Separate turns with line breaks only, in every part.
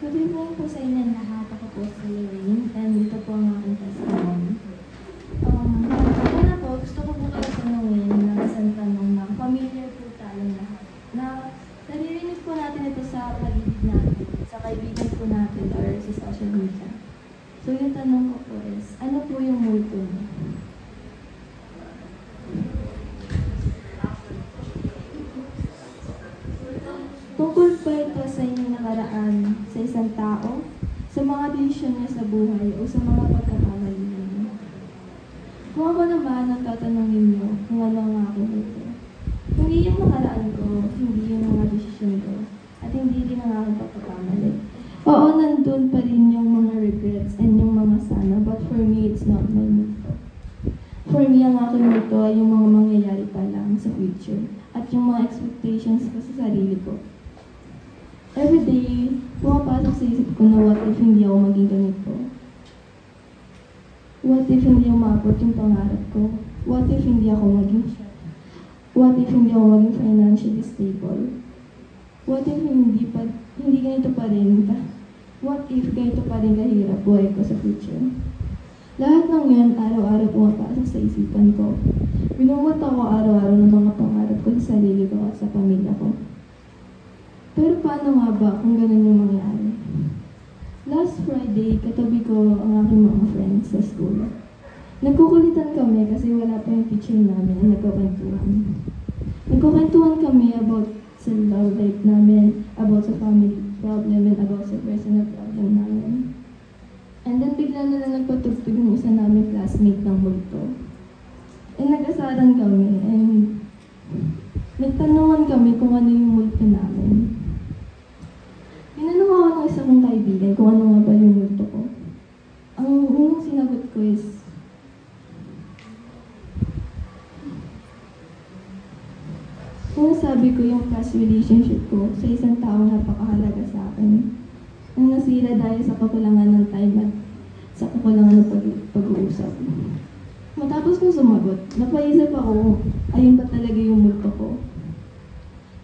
Good evening po sa inyo lahat. Ako po si Lorraine, and dito po ang aking testimony. Una po, gusto ko po kayo tanungin ng isang tanong na familiar po tayong lahat. Na naririnig po natin ito sa paligid natin, sa kaibigan po natin, or sa social media. So yung tanong ko po is, ano po yung multo niyo? Tungkol ba ito sa inyong nakaraan sa isang tao, sa mga desisyon niya sa buhay, o sa mga pagkakamali niya? Kung ako naman ang tatanungin niyo kung ano ang aking multo, hindi yung nakaraan ko, hindi yung mga desisyon ko, at hindi din ang aking pagkakamali. Oo, nandun pa rin yung mga regrets and yung mga sana, but for me, it's not my multo. For me, ang aking multo ay yung mga mangyayari pa lang sa future, at yung mga expectations ko sa sarili ko. Every day, pumapasok sa isip ko na what if hindi ako maging ganito? What if hindi ako maabot yung pangarap ko? What if hindi ako maging chef? What if hindi ako maging financially stable? What if hindi ganito pa rin? What if ganito pa rin kahirap buhay ko sa future? Lahat ng yan, araw-araw pumapasok sa isipan ko. Binumot ako araw-araw ng mga pangarap ko sa sarili ko at sa pamilya ko. Pero paano nga ba kung ganun yung mangyari? Last Friday, katabi ko ang aking mga friends sa school. Nagkukulitan kami kasi wala pa yung teacher namin at nagkukwentuhan. Nagkukwentuhan kami about sa love life namin, about sa family problem, and about sa personal problem namin. And then bigla na lang nagpatugtog yung isa namin classmate ng multo. And nag-asaran kami, and nagtanungan kami kung ano yung multo namin. Tinanong ako ng isa kong kaibigan kung ano nga ba yung multo ko. Ang unang sinagot ko is, kung sabi ko yung past relationship ko sa isang taong napakahalaga sa akin, ang nasira dahil sa kakulangan ng time at sa kakulangan ng pag-uusap. Matapos kong sumagot, napaisip ako, ayun ba talaga yung multo ko?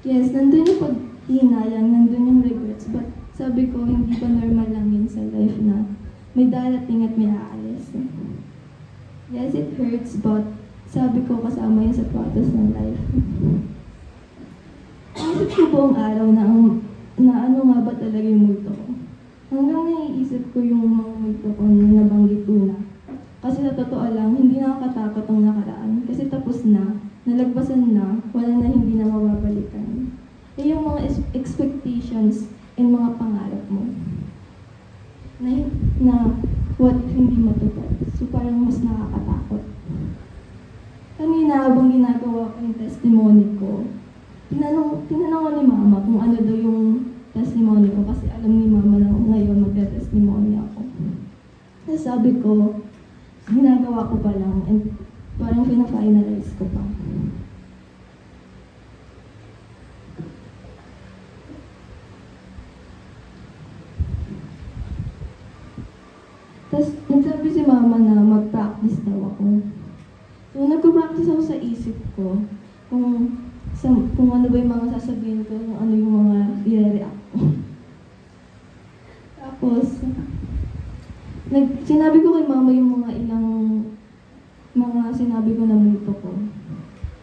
Yes, nandun yung paghinayang, nandun yung regrets, but sabi ko, hindi ba normal lang yun sa life na may darating at may aalis? Yes, it hurts, but sabi ko, kasama yun sa process ng life. Naisip ko buong araw na ano nga ba talaga yung multo ko. Hanggang naiisip ko yung mga multo ko na nabanggit una. Kasi sa totoo lang, hindi nakakatakot ang nakaraan. Kasi tapos na, nalagpasan na, wala na hindi na mababalikan. Eh yung mga expectations and mga pangarap mo. Na what if hindi matupad. So parang mas nakakatakot. Kanina habang ginagawa ko yung testimony ko, tinanong ko ni Mama kung ano daw yung testimony ko kasi alam ni Mama na ngayon magte-testimony ako. Kasi sabi ko, ginagawa ko pa lang and parang fina-finalize ko pa. Tapos nagsabi si Mama na mag-practice daw ako. So nag-practice ako sa isip ko kung ano ba yung mga sasabihin ko, kung ano yung mga i-react ko. Tapos, sinabi ko kay Mama yung mga ilang sinabi ko na multo ko.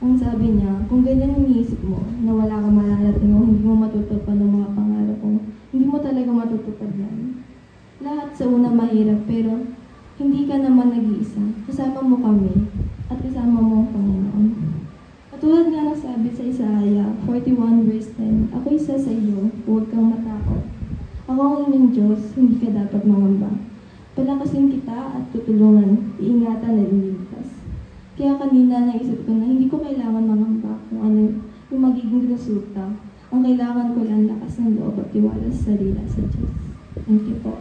Ang sabi niya, kung ganyan yung iisip mo, na wala kang malalating o hindi mo matutupad ng mga pangarap mo, hindi mo talaga matutupad yan. Lahat sa una mahirap, pero hindi ka naman nag-iisa. Kasama mo kami, at kasama mo ang Panginoon. Katulad nga ng sabi sa Isaiah 41 verse 10, ako isa sa iyo, huwag kang matakot. Ako ang inyong Diyos, hindi ka dapat mangamba. Palakasin kita at tutulungan, iingatan at iligtas. Kaya kanina naisip ko na hindi ko kailangan mangamba kung ano yung magiging resulta. Ang kailangan ko lang lakas ng loob at tiwala sa sarili sa Diyos. Thank you po.